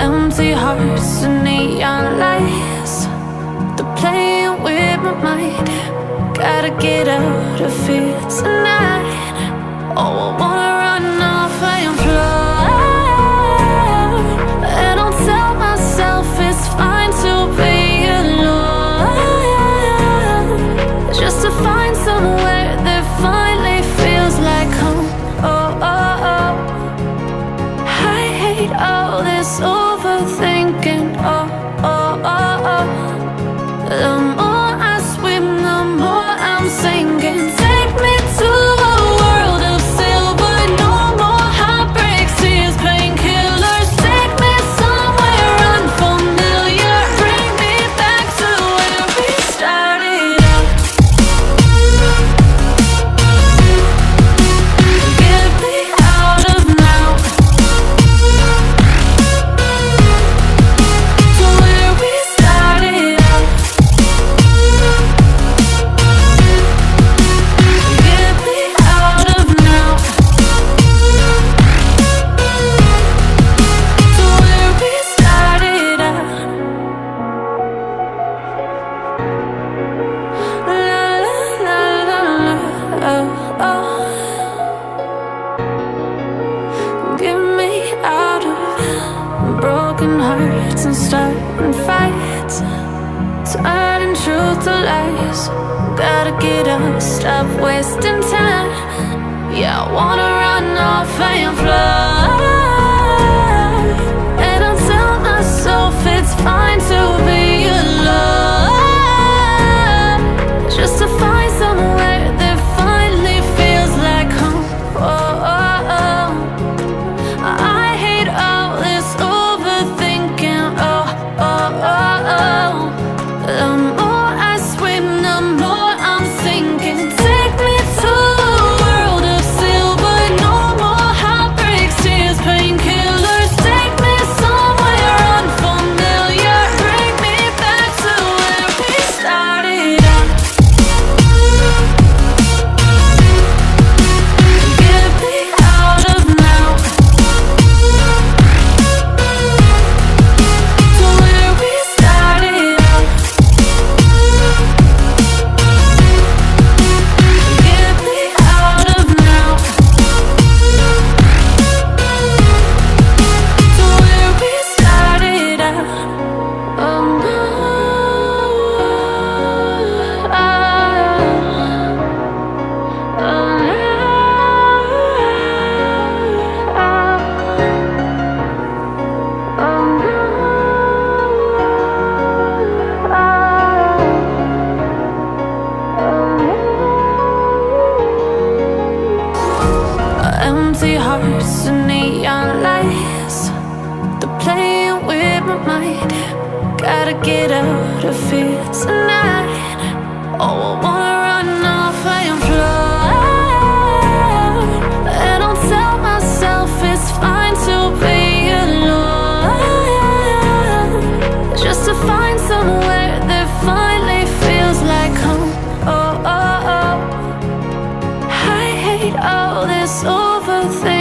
Empty hearts and neon lights, they're playing with my mind. Gotta get out of here tonight. Oh, I wanna run off and fly. And I'll tell myself it's fine to be alone, just to find somewhere that finally feels like home. Oh, oh, oh. I hate all this overthinking. Oh, oh, oh, oh. The more I swim, the more I'm sinking. Take me to a world of silver. No more heartbreaks, tears, painkillers. Take me somewhere unfamiliar. Bring me back to where we started out. Get me out of now, to where we started out. Get me out of now, to where we started out. La la la la la, oh, oh. Get me out of broken hearts and starting fights, turning truth to lies. Gotta get up, stop wasting time. Yeah, I wanna run off and fly. And I'll tell myself it's fine to be alone, just to find somewhere that finally feels like home. Oh, oh, oh. I hate all this overthinking. Oh, oh, oh, oh. The more I swim, the more I'm sinking. Take me to a world of silver. No more heartbreaks, tears, painkillers. Take me somewhere unfamiliar. Bring me back to where we started out. Get me out of now, to where we started out. Get me out of now, to where we started out. Oh no, oh, empty hearts and neon lights, they're playing with my mind. Gotta get out of here tonight. Oh, I wanna run off and fly. And I'll tell myself it's fine to be alone, just to find somewhere that finally feels like home. Oh, oh, oh. I hate all this overthinking.